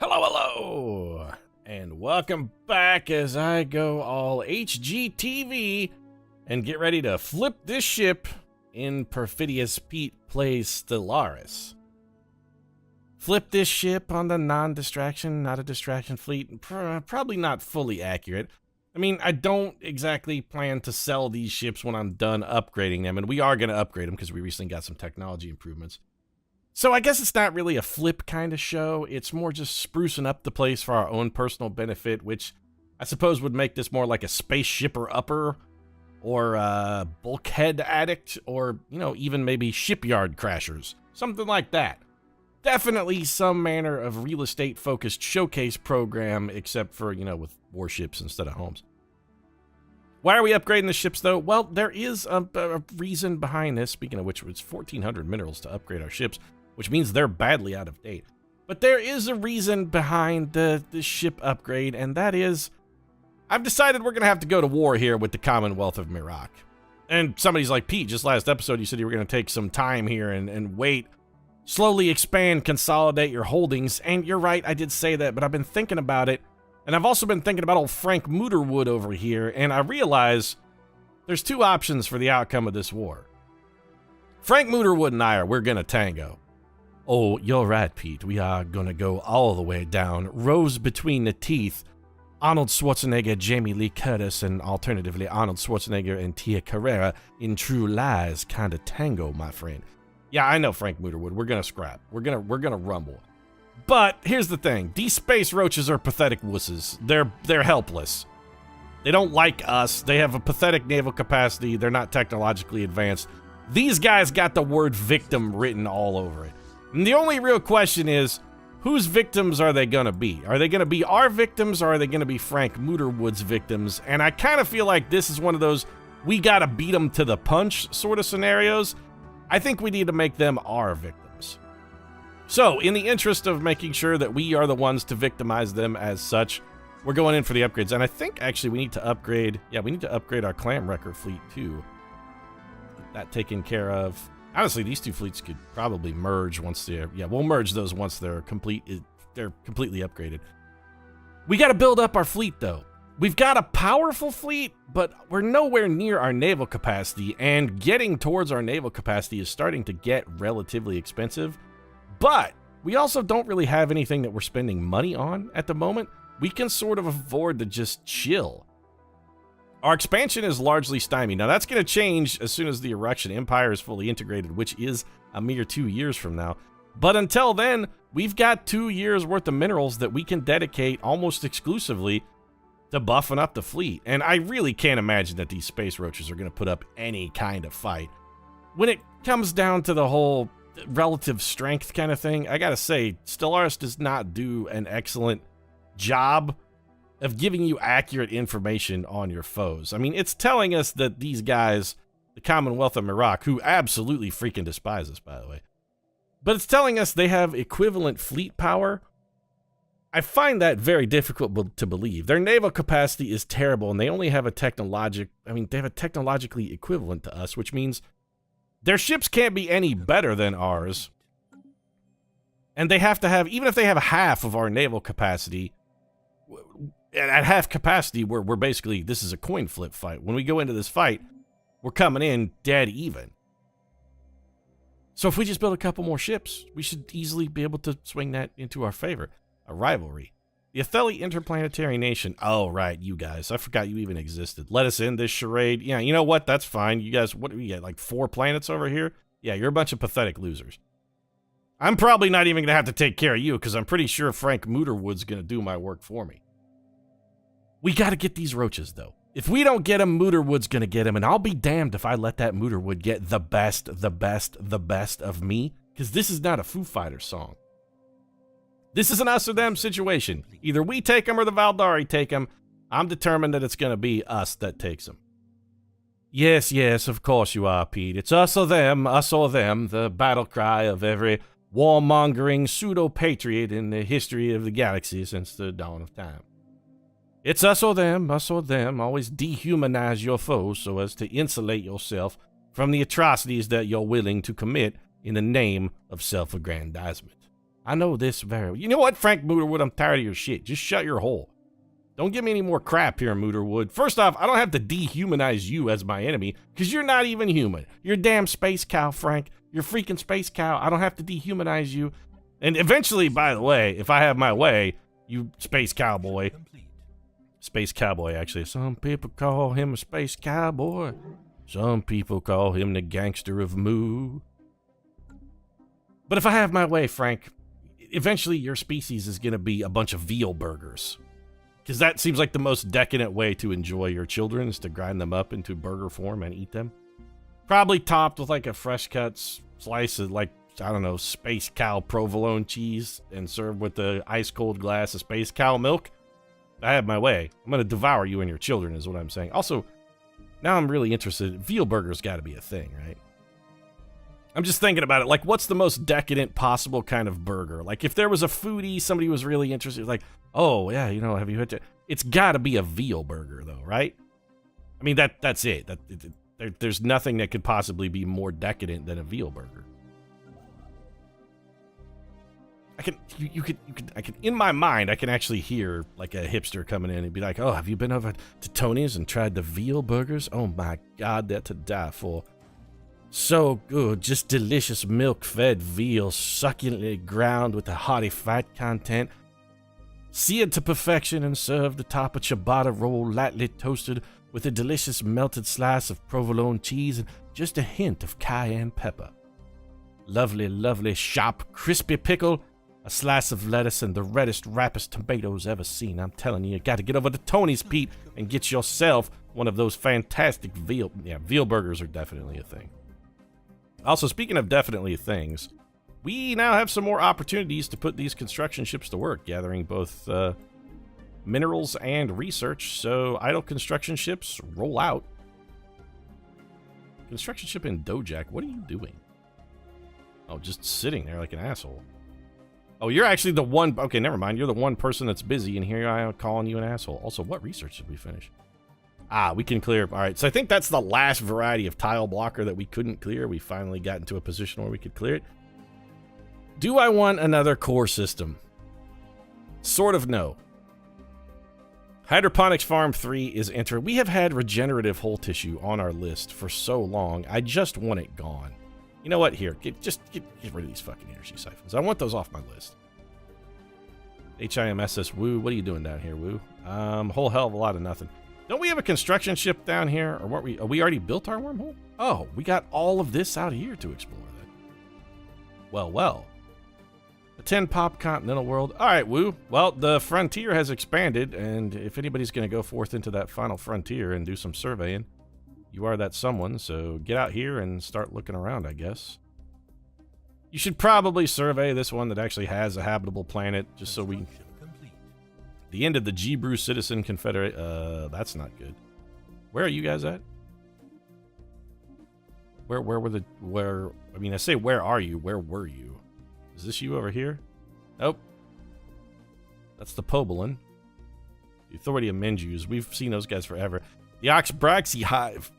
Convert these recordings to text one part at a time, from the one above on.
Hello, hello, and welcome back as I go all HGTV and get ready to flip this ship in Perfidious Pete Plays Stellaris. Flip this ship on the non-distraction, not a distraction fleet. Probably not fully accurate. I mean, I don't exactly plan to sell these ships when I'm done upgrading them, and we are going to upgrade them because we recently got some technology improvements. So I guess it's not really a flip kind of show. It's more just sprucing up the place for our own personal benefit, which I suppose would make this more like a space shipper upper or a bulkhead addict or, you know, even maybe shipyard crashers. Something like that. Definitely some manner of real estate focused showcase program, except for, you know, with warships instead of homes. Why are we upgrading the ships, though? Well, there is a reason behind this. Speaking of which, it's 1,400 minerals to upgrade our ships, which means they're badly out of date. But there is a reason behind the ship upgrade, and that is, I've decided we're going to have to go to war here with the Commonwealth of Mirak. And somebody's like, Pete, just last episode you said you were going to take some time here and wait, slowly expand, consolidate your holdings, and you're right, I did say that, but I've been thinking about it, and I've also been thinking about old Frank Mooterwood over here, and I realize there's two options for the outcome of this war. Frank Mooterwood and we're going to tango. Oh, you're right, Pete. We are gonna go all the way down, rows between the teeth. Arnold Schwarzenegger, Jamie Lee Curtis, and alternatively Arnold Schwarzenegger and Tia Carrera in True Lies kind of tango, my friend. Yeah, I know, Frank Mooterwood. We're gonna scrap. We're gonna rumble. But here's the thing: these space roaches are pathetic wusses. They're helpless. They don't like us. They have a pathetic naval capacity. They're not technologically advanced. These guys got the word victim written all over it. And the only real question is, whose victims are they gonna be? Are they gonna be our victims, or are they gonna be Frank Mooterwood's victims? And I kind of feel like this is one of those we gotta beat them to the punch sort of scenarios. I think we need to make them our victims. So, in the interest of making sure that we are the ones to victimize them as such, we're going in for the upgrades. And I think, actually, we need to upgrade our clam wrecker fleet, too. Get that taken care of. Honestly, these two fleets could probably merge once they're... Yeah, we'll merge those once they're completely upgraded. We got to build up our fleet, though. We've got a powerful fleet, but we're nowhere near our naval capacity, and getting towards our naval capacity is starting to get relatively expensive. But we also don't really have anything that we're spending money on at the moment. We can sort of afford to just chill. Our expansion is largely stymied. Now, that's going to change as soon as the Erection Empire is fully integrated, which is a mere 2 years from now. But until then, we've got 2 years worth of minerals that we can dedicate almost exclusively to buffing up the fleet. And I really can't imagine that these space roaches are going to put up any kind of fight. When it comes down to the whole relative strength kind of thing, I got to say, Stellaris does not do an excellent job of giving you accurate information on your foes. I mean, it's telling us that these guys, the Commonwealth of Mirak, who absolutely freaking despise us, by the way, but it's telling us they have equivalent fleet power. I find that very difficult to believe. Their naval capacity is terrible, and they only have they have a technologically equivalent to us, which means their ships can't be any better than ours. And they have to have, even if they have half of our naval capacity, at half capacity, we're basically, this is a coin flip fight. When we go into this fight, we're coming in dead even. So if we just build a couple more ships, we should easily be able to swing that into our favor. A rivalry. The Atheli Interplanetary Nation. Oh, right, you guys. I forgot you even existed. Let us in this charade. Yeah, you know what? That's fine. You guys, what do we get? Like 4 planets over here? Yeah, you're a bunch of pathetic losers. I'm probably not even going to have to take care of you, because I'm pretty sure Frank Mooterwood's going to do my work for me. We got to get these roaches, though. If we don't get them, Mooterwood's going to get them, and I'll be damned if I let that Mooterwood get the best of me, because this is not a Foo Fighters song. This is an us or them situation. Either we take them or the Valdari take them. I'm determined that it's going to be us that takes them. Yes, of course you are, Pete. It's us or them, the battle cry of every warmongering pseudo-patriot in the history of the galaxy since the dawn of time. It's us or them, always dehumanize your foes so as to insulate yourself from the atrocities that you're willing to commit in the name of self-aggrandizement. I know this very well. You know what, Frank Mooterwood? I'm tired of your shit. Just shut your hole. Don't give me any more crap here, Mooterwood. First off, I don't have to dehumanize you as my enemy, because you're not even human. You're a damn space cow, Frank. You're a freaking space cow. I don't have to dehumanize you. And eventually, by the way, if I have my way, you space cowboy. Space cowboy, actually. Some people call him a space cowboy. Some people call him the gangster of Moo. But if I have my way, Frank, eventually your species is going to be a bunch of veal burgers. Because that seems like the most decadent way to enjoy your children, is to grind them up into burger form and eat them. Probably topped with like a fresh cut slice of, like, I don't know, space cow provolone cheese, and served with the ice cold glass of space cow milk. I have my way. I'm going to devour you and your children, is what I'm saying. Also, now I'm really interested. Veal burgers got to be a thing, right? I'm just thinking about it. Like, what's the most decadent possible kind of burger? Like, if there was a foodie, somebody was really interested, like, oh, yeah, you know, have you had to... It's got to be a veal burger, though, right? I mean, that's it. There's nothing that could possibly be more decadent than a veal burger. I can, in my mind, I can actually hear, like, a hipster coming in and be like, oh, have you been over to Tony's and tried the veal burgers? Oh, my God, they're to die for. So good, just delicious milk-fed veal, succulently ground with a hearty fat content, seared to perfection and served atop a ciabatta roll lightly toasted with a delicious melted slice of provolone cheese and just a hint of cayenne pepper. Lovely, lovely, sharp, crispy pickle, a slice of lettuce, and the reddest, rappest tomatoes ever seen. I'm telling you, you got to get over to Tony's, Pete, and get yourself one of those fantastic veal... Yeah, veal burgers are definitely a thing. Also, speaking of definitely things, we now have some more opportunities to put these construction ships to work, gathering both minerals and research. So, idle construction ships, roll out. Construction ship in Dojak, what are you doing? Oh, just sitting there like an asshole. Oh, you're actually the one... Okay, never mind. You're the one person that's busy, and here I am calling you an asshole. Also, what research did we finish? Ah, we can clear... All right, so I think that's the last variety of tile blocker that we couldn't clear. We finally got into a position where we could clear it. Do I want another core system? Sort of no. Hydroponics Farm 3 is entered. We have had regenerative whole tissue on our list for so long. I just want it gone. You know what? Here, get rid of these fucking energy siphons. I want those off my list. HIMSS Woo. What are you doing down here, Woo? Whole hell of a lot of nothing. Don't we have a construction ship down here? Or what we already built our wormhole? Oh, we got all of this out here to explore then. Well, well. A 10-pop continental world. All right, Woo. Well, the frontier has expanded, and if anybody's going to go forth into that final frontier and do some surveying, you are that someone, so get out here and start looking around, I guess. You should probably survey this one that actually has a habitable planet, just so we... The end of the Gebrew Citizen Confederate... that's not good. Where are you guys at? Where were the... Where... I mean, I say where are you? Where were you? Is this you over here? Nope. That's the Pobolin. The Authority of Menjus. We've seen those guys forever. The Oxbraxy Hive.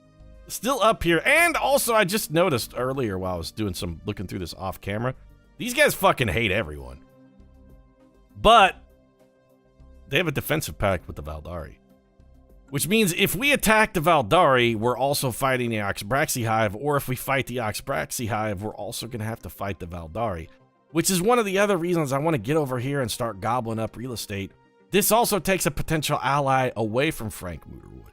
Still up here. And also, I just noticed earlier while I was doing some looking through this off camera, these guys fucking hate everyone. But they have a defensive pact with the Valdari. Which means if we attack the Valdari, we're also fighting the Oxbraxy Hive, or if we fight the Oxbraxy Hive, we're also going to have to fight the Valdari. Which is one of the other reasons I want to get over here and start gobbling up real estate. This also takes a potential ally away from Frank Mooterwood.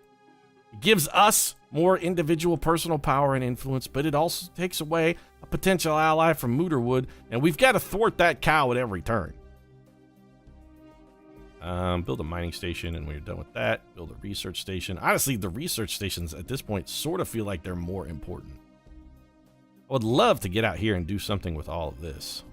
It gives us more individual personal power and influence, but it also takes away a potential ally from Mooterwood, and we've got to thwart that cow at every turn. Build a mining station, and when you're done with that, build a research station. Honestly, the research stations at this point sort of feel like they're more important. I would love to get out here and do something with all of this.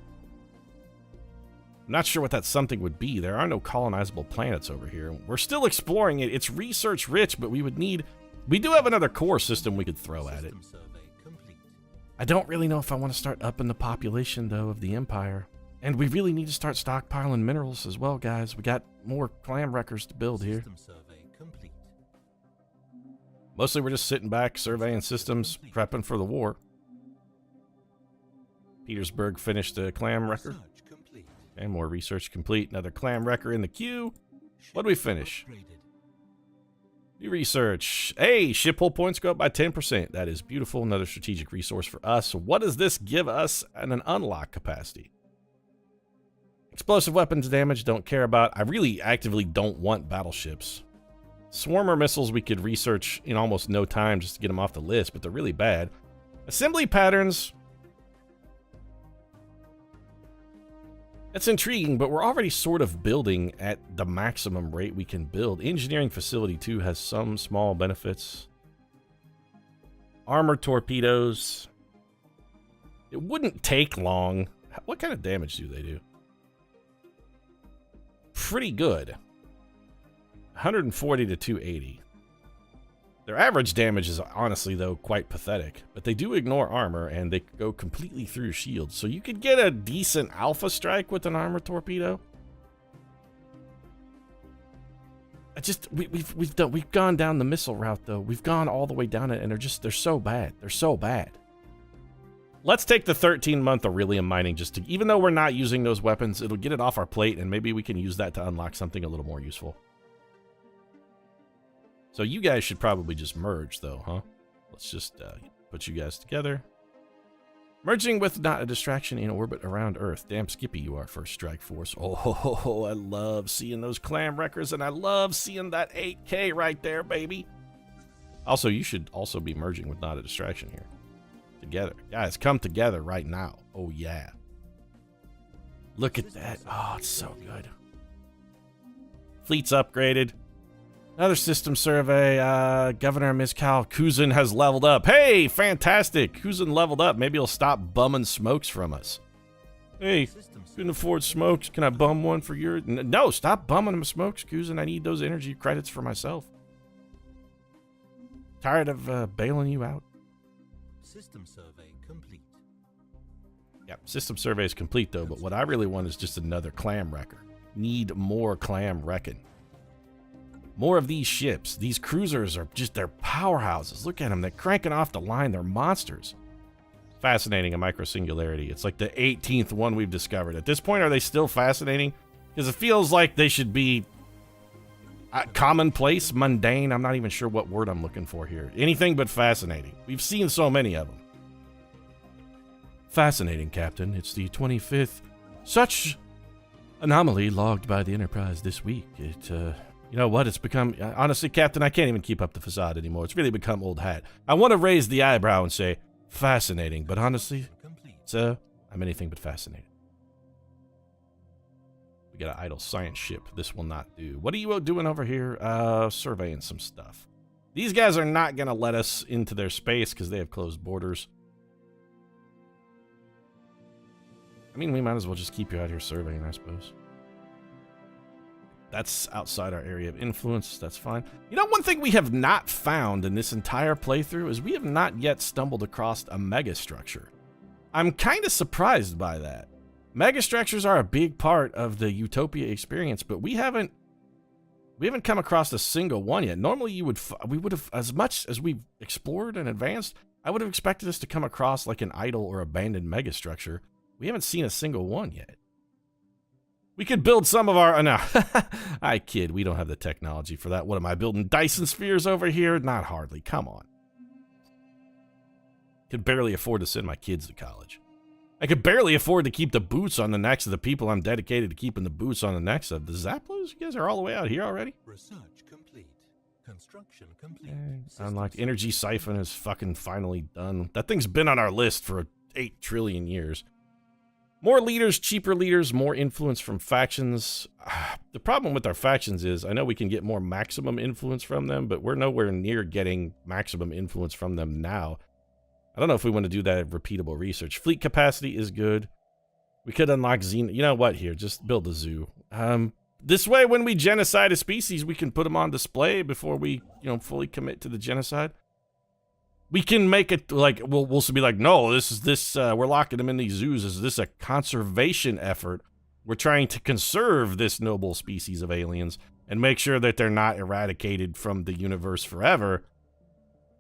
I'm not sure what that something would be. There are no colonizable planets over here. We're still exploring it. It's research rich, but we would need... We do have another core system we could throw at it. I don't really know if I want to start upping the population, though, of the Empire. And we really need to start stockpiling minerals as well, guys. We got more clam wreckers to build here. Mostly we're just sitting back, surveying systems, prepping for the war. Petersburg finished a clam wrecker. And more research complete. Another clam wrecker in the queue. What do we finish? New research. Hey, ship hull points go up by 10%. That is beautiful. Another strategic resource for us. What does this give us in an unlock capacity? Explosive weapons damage, don't care about. I really actively don't want battleships. Swarmer missiles we could research in almost no time just to get them off the list, but they're really bad. Assembly patterns. That's intriguing, but we're already sort of building at the maximum rate we can build. Engineering facility 2 has some small benefits. Armor torpedoes. It wouldn't take long. What kind of damage do they do? Pretty good. 140 to 280. Their average damage is honestly, though, quite pathetic. But they do ignore armor, and they go completely through shields. So you could get a decent alpha strike with an armor torpedo. We've gone down the missile route, though. We've gone all the way down it, and they're so bad. They're so bad. Let's take the 13-month Aurelium mining just to, even though we're not using those weapons, it'll get it off our plate, and maybe we can use that to unlock something a little more useful. So you guys should probably just merge, though, huh? Let's just put you guys together. Merging with not a distraction in orbit around Earth. Damn skippy you are, First Strike Force. Oh, I love seeing those clam wreckers, and I love seeing that 8K right there, baby. Also, you should also be merging with not a distraction here. Together. Guys, come together right now. Oh, yeah. Look at that. Oh, it's so good. Fleet's upgraded. Another system survey. Governor Miskal Kuzin has leveled up. Hey, fantastic. Kuzin leveled up. Maybe he'll stop bumming smokes from us. Hey, couldn't afford smokes. Can I bum one for your... No, stop bumming them smokes, Kuzin. I need those energy credits for myself. Tired of bailing you out. System survey complete. Yep, system survey is complete, though. But what I really want is just another clam wrecker. Need more clam wrecking. More of these ships. These cruisers are just, they're powerhouses. Look at them. They're cranking off the line. They're monsters. Fascinating, a microsingularity. It's like the 18th one we've discovered. At this point, are they still fascinating? Because it feels like they should be commonplace, mundane. I'm not even sure what word I'm looking for here. Anything but fascinating. We've seen so many of them. Fascinating, Captain. It's the 25th such anomaly logged by the Enterprise this week. You know what? It's become... honestly, Captain, I can't even keep up the facade anymore. It's really become old hat. I want to raise the eyebrow and say, fascinating. But honestly, I'm anything but fascinated. We got an idle science ship. This will not do. What are you doing over here? Surveying some stuff. These guys are not going to let us into their space because they have closed borders. I mean, we might as well just keep you out here surveying, I suppose. That's outside our area of influence. That's fine. You know, one thing we have not found in this entire playthrough is we have not yet stumbled across a megastructure. I'm kind of surprised by that. Megastructures are a big part of the Utopia experience, but we haven't come across a single one yet. Normally, we would have, as much as we've explored and advanced, I would have expected us to come across like an idle or abandoned megastructure. We haven't seen a single one yet. We could build some of our... no, I kid. We don't have the technology for that. What am I building? Dyson spheres over here? Not hardly. Come on. Could barely afford to send my kids to college. I could barely afford to keep the boots on the necks of the people I'm dedicated to keeping the boots on the necks of. The Zaplos? You guys are all the way out here already? Research complete. Construction complete. Unlocked. Energy siphon is fucking finally done. That thing's been on our list for 8 trillion years. More leaders, cheaper leaders, more influence from factions. The problem with our factions is, I know we can get more maximum influence from them, but we're nowhere near getting maximum influence from them now. I don't know if we want to do that repeatable research. Fleet capacity is good. We could unlock Xeno. You know what? Here, just build a zoo. This way, when we genocide a species, we can put them on display before we, fully commit to the genocide. We can make it like, we'll be like, no, we're locking them in these zoos. Is this a conservation effort? We're trying to conserve this noble species of aliens and make sure that they're not eradicated from the universe forever.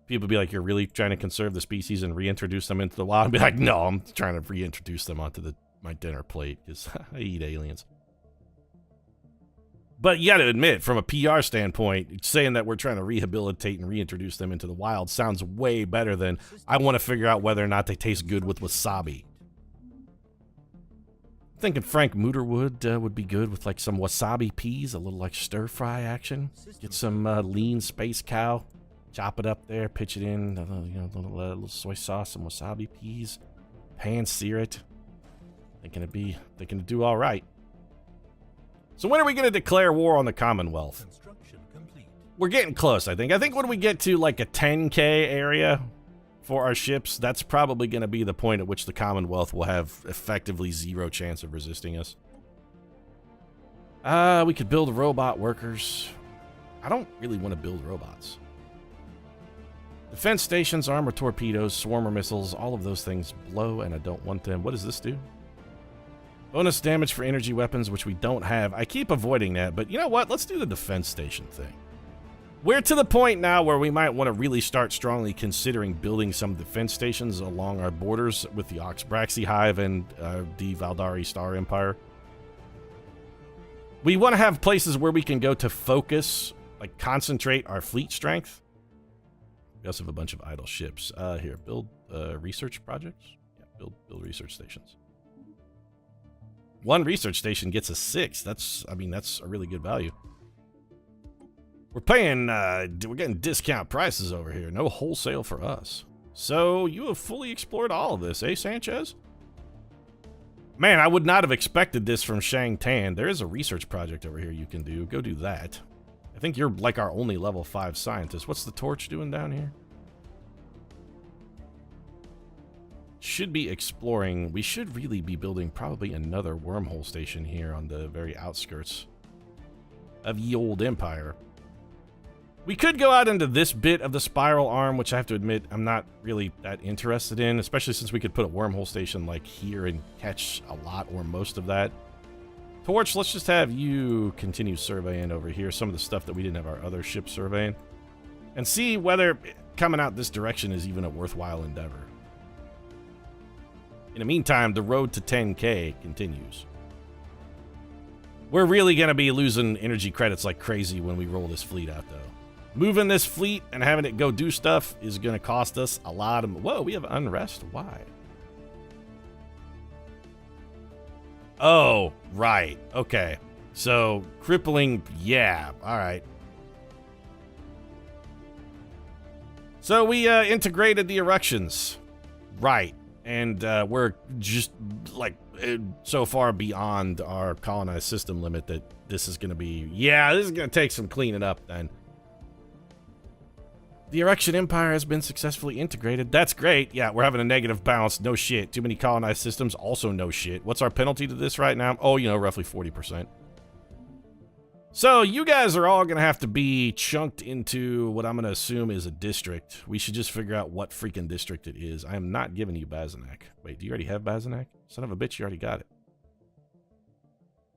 People be like, you're really trying to conserve the species and reintroduce them into the wild? I'd be like, no, I'm trying to reintroduce them onto the my dinner plate because I eat aliens. But you got to admit, from a PR standpoint, saying that we're trying to rehabilitate and reintroduce them into the wild sounds way better than I want to figure out whether or not they taste good with wasabi. I'm thinking Frank Muterwood would be good with like some wasabi peas, a little like stir fry action. Get some lean space cow, chop it up there, pitch it in, a little soy sauce, some wasabi peas, pan sear it. Thinking it'd do all right. So when are we going to declare war on the Commonwealth? Construction complete. We're getting close, I think. I think when we get to like a 10K area for our ships, that's probably going to be the point at which the Commonwealth will have effectively zero chance of resisting us. We could build robot workers. I don't really want to build robots. Defense stations, armor torpedoes, swarmer missiles, all of those things blow, and I don't want them. What does this do? Bonus damage for energy weapons, which we don't have. I keep avoiding that, but you know what? Let's do the defense station thing. We're to the point now where we might want to really start strongly considering building some defense stations along our borders with the Oxbraxi Hive and the Valdari Star Empire. We want to have places where we can go to focus, like concentrate our fleet strength. We also have a bunch of idle ships. Here, build research projects. Yeah, build research stations. One research station gets a 6. That's a really good value. We're paying, we're getting discount prices over here. No wholesale for us. So you have fully explored all of this, eh, Sanchez? Man, I would not have expected this from Shang Tan. There is a research project over here you can do. Go do that. I think you're like our only level 5 scientist. What's the torch doing down here? Should be exploring. We should really be building probably another wormhole station here on the very outskirts of ye old empire. We could go out into this bit of the spiral arm, which I have to admit I'm not really that interested in, especially since we could put a wormhole station like here and catch a lot or most of that. Torch, let's just have you continue surveying over here some of the stuff that we didn't have our other ships surveying, and see whether coming out this direction is even a worthwhile endeavor. In the meantime, the road to 10K continues. We're really going to be losing energy credits like crazy when we roll this fleet out, though. Moving this fleet and having it go do stuff is going to cost us a lot of... Whoa, we have unrest? Why? Oh, right. Okay. So, crippling... Yeah, all right. So, we integrated the eruptions. Right. And we're just, like, so far beyond our colonized system limit that this is going to be... Yeah, this is going to take some cleaning up, then. The Erection Empire has been successfully integrated. That's great. Yeah, we're having a negative balance. No shit. Too many colonized systems. Also no shit. What's our penalty to this right now? Oh, roughly 40%. So, you guys are all going to have to be chunked into what I'm going to assume is a district. We should just figure out what freaking district it is. I am not giving you Bazanak. Wait, do you already have Bazanak? Son of a bitch, you already got it.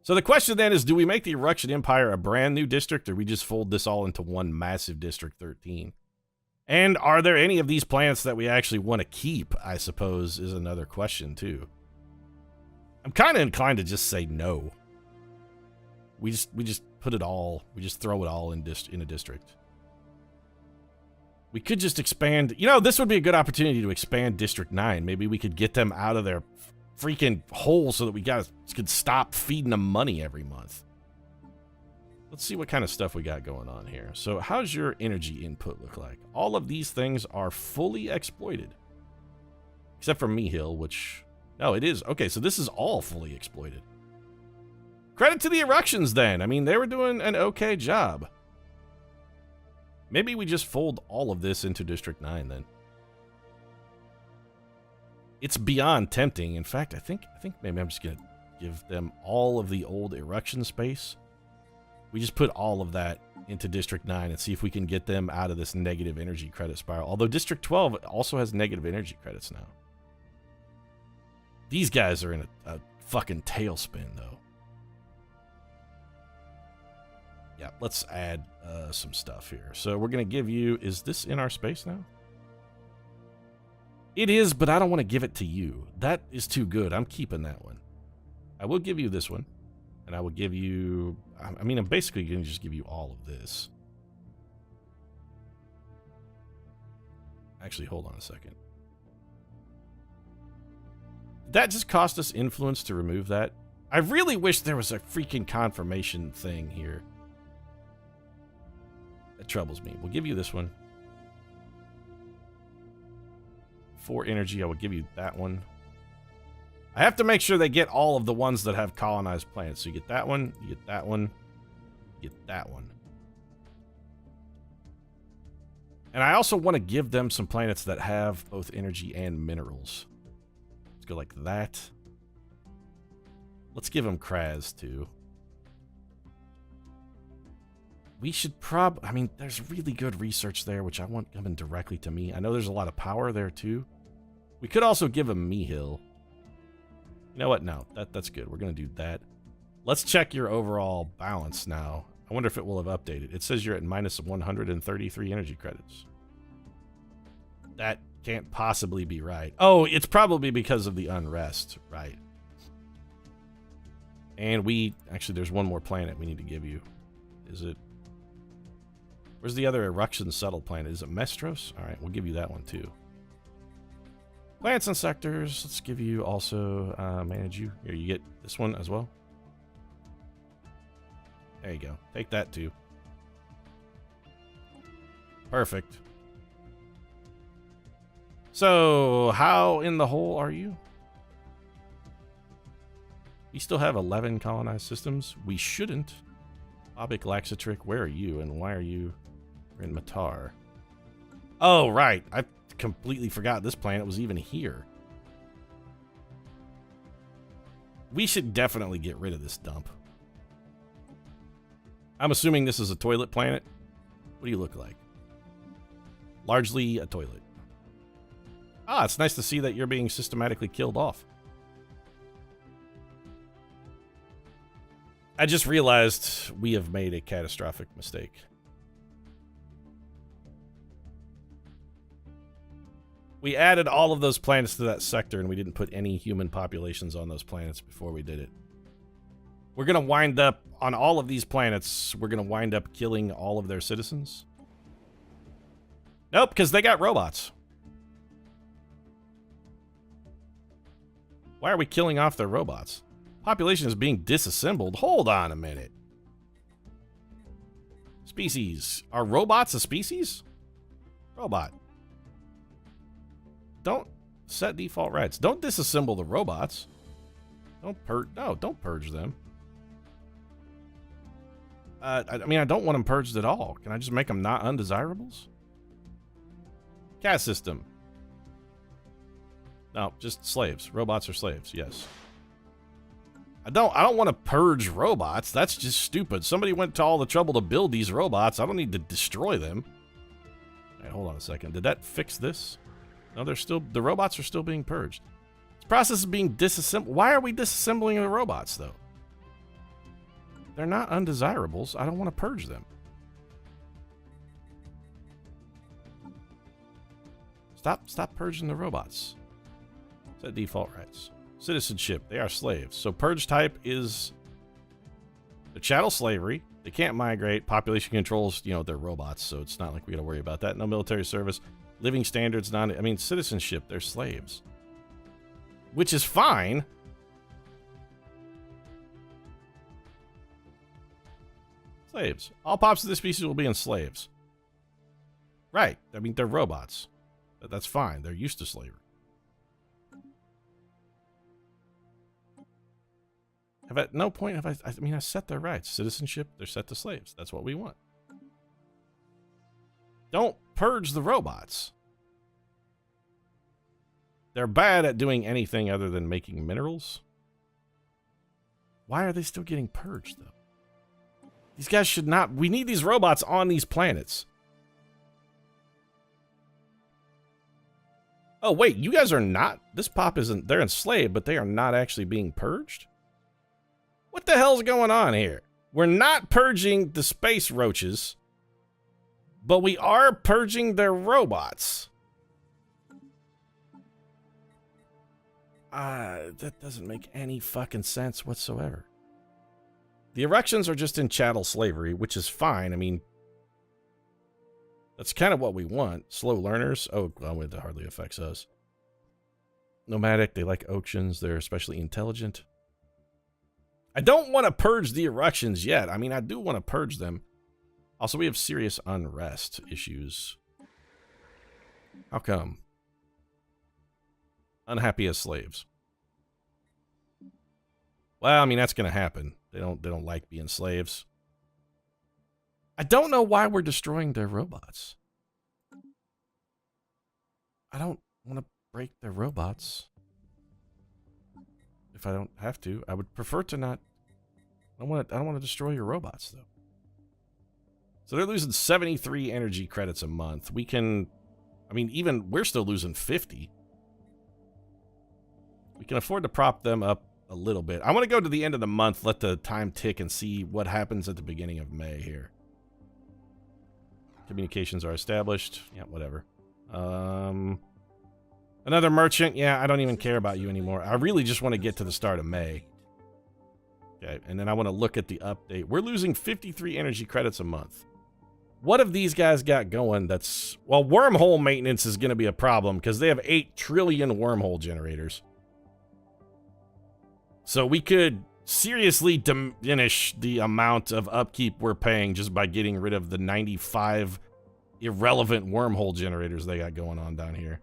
So the question then is, do we make the Erection Empire a brand new district, or we just fold this all into one massive District 13? And are there any of these planets that we actually want to keep, I suppose, is another question, too. I'm kind of inclined to just say no. We just put it all, we just throw it all in a district. We could just expand, this would be a good opportunity to expand District 9. Maybe we could get them out of their freaking hole so that we could stop feeding them money every month. Let's see what kind of stuff we got going on here. So how's your energy input look like? All of these things are fully exploited. Except for Mihil, which... No, it is. Okay, so this is all fully exploited. Credit to the Erections, then. I mean, they were doing an okay job. Maybe we just fold all of this into District 9, then. It's beyond tempting. In fact, I think maybe I'm just going to give them all of the old Erection space. We just put all of that into District 9 and see if we can get them out of this negative energy credit spiral. Although District 12 also has negative energy credits now. These guys are in a fucking tailspin, though. Yeah, let's add some stuff here. So we're going to give you... Is this in our space now? It is, but I don't want to give it to you. That is too good. I'm keeping that one. I will give you this one. And I will give you... I mean, I'm basically going to just give you all of this. Actually, hold on a second. Did that just cost us influence to remove that? I really wish there was a freaking confirmation thing here. That troubles me. We'll give you this one. 4 energy, I will give you that one. I have to make sure they get all of the ones that have colonized planets. So you get that one, you get that one, you get that one. And I also want to give them some planets that have both energy and minerals. Let's go like that. Let's give them Kraz too. We should I mean, there's really good research there, which I want coming directly to me. I know there's a lot of power there too. We could also give them Mihil. You know what? No, that's good. We're going to do that. Let's check your overall balance now. I wonder if it will have updated. It says you're at minus 133 energy credits. That can't possibly be right. Oh, it's probably because of the unrest, right? And actually, there's one more planet we need to give you. Is it? Where's the other eruption settled planet? Is it Mestros? All right, we'll give you that one too. Plants and sectors. Let's give you also manage you. Here, you get this one as well. There you go. Take that too. Perfect. So, how in the hole are you? We still have 11 colonized systems. We shouldn't. Obic Laxatric, where are you and why are you in Matar? Oh, right. I completely forgot this planet was even here. We should definitely get rid of this dump. I'm assuming this is a toilet planet. What do you look like? Largely a toilet. Ah, it's nice to see that you're being systematically killed off. I just realized we have made a catastrophic mistake. We added all of those planets to that sector, and we didn't put any human populations on those planets before we did it. We're going to wind up, on all of these planets, we're going to wind up killing all of their citizens. Nope, because they got robots. Why are we killing off their robots? Population is being disassembled. Hold on a minute. Species. Are robots a species? Robot. Don't set default rights. Don't disassemble the robots. Don't purge them. I mean, I don't want them purged at all. Can I just make them not undesirables? Caste system. No, just slaves. Robots are slaves, yes. I don't want to purge robots. That's just stupid. Somebody went to all the trouble to build these robots. I don't need to destroy them. All right, hold on a second. Did that fix this? No, the robots are still being purged. This process is being disassembled. Why are we disassembling the robots, though? They're not undesirables. I don't want to purge them. Stop purging the robots. Set default rights. Citizenship. They are slaves. So purge type is the chattel slavery. They can't migrate. Population controls, they're robots, so it's not like we got to worry about that. No military service. Living standards, citizenship. They're slaves. Which is fine. Slaves. All pops of this species will be enslaved. Right. They're robots. But that's fine. They're used to slavery. At no point have I set their rights. Citizenship, they're set to slaves. That's what we want. Don't purge the robots. They're bad at doing anything other than making minerals. Why are they still getting purged, though? These guys should not... We need these robots on these planets. Oh, wait, you guys are not... This pop isn't... They're enslaved, but they are not actually being purged? What the hell's going on here? We're not purging the space roaches, but we are purging their robots. That doesn't make any fucking sense whatsoever. The erections are just in chattel slavery, which is fine. I mean, that's kind of what we want. Slow learners. Oh, well, it hardly affects us. Nomadic, they like auctions. They're especially intelligent. I don't want to purge the erections yet. I mean, I do want to purge them. Also, we have serious unrest issues. How come? Unhappy as slaves. Well, I mean, that's going to happen. They don't like being slaves. I don't know why we're destroying their robots. I don't want to break their robots. If I don't have to, I would prefer to not. I don't want to destroy your robots though. So they're losing 73 energy credits a month. We can, I mean, even we're still losing 50. We can afford to prop them up a little bit. I want to go to the end of the month, let the time tick, and see what happens at the beginning of May here. Communications are established. Yeah, whatever. Another merchant. Yeah, I don't even care about you anymore. I really just want to get to the start of May. Okay, and then I want to look at the update. We're losing 53 energy credits a month. What have these guys got going that's... Well, wormhole maintenance is going to be a problem because they have 8 trillion wormhole generators. So we could seriously diminish the amount of upkeep we're paying just by getting rid of the 95 irrelevant wormhole generators they got going on down here.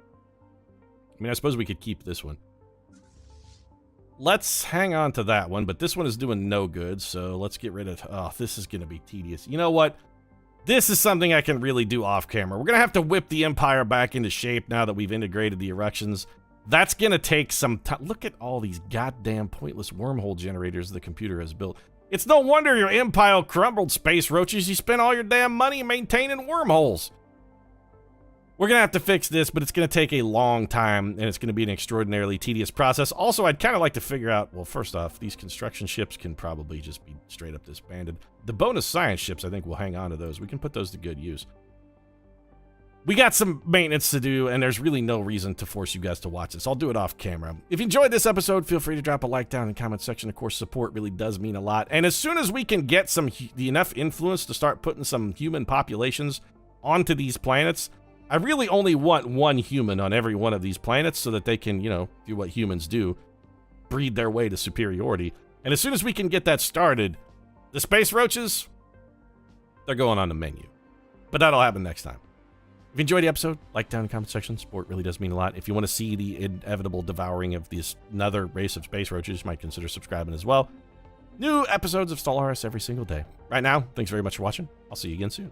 I mean, I suppose we could keep this one. Let's hang on to that one, but this one is doing no good, so let's get rid of... Oh, this is going to be tedious. You know what? This is something I can really do off camera. We're going to have to whip the Empire back into shape now that we've integrated the erections. That's going to take some time. Look at all these goddamn pointless wormhole generators the computer has built. It's no wonder your empire crumbled, Space Roaches. You spent all your damn money maintaining wormholes. We're going to have to fix this, but it's going to take a long time, and it's going to be an extraordinarily tedious process. Also, I'd kind of like to figure out, well, first off, these construction ships can probably just be straight up disbanded. The bonus science ships, I think we'll hang on to those. We can put those to good use. We got some maintenance to do, and there's really no reason to force you guys to watch this. I'll do it off camera. If you enjoyed this episode, feel free to drop a like down in the comment section. Of course, support really does mean a lot. And as soon as we can get enough influence to start putting some human populations onto these planets, I really only want one human on every one of these planets so that they can, you know, do what humans do, breed their way to superiority. And as soon as we can get that started, the Space Roaches, they're going on the menu. But that'll happen next time. If you enjoyed the episode, like down in the comment section. Support really does mean a lot. If you want to see the inevitable devouring of this another race of Space Roaches, you might consider subscribing as well. New episodes of Stellaris every single day. Right now, thanks very much for watching. I'll see you again soon.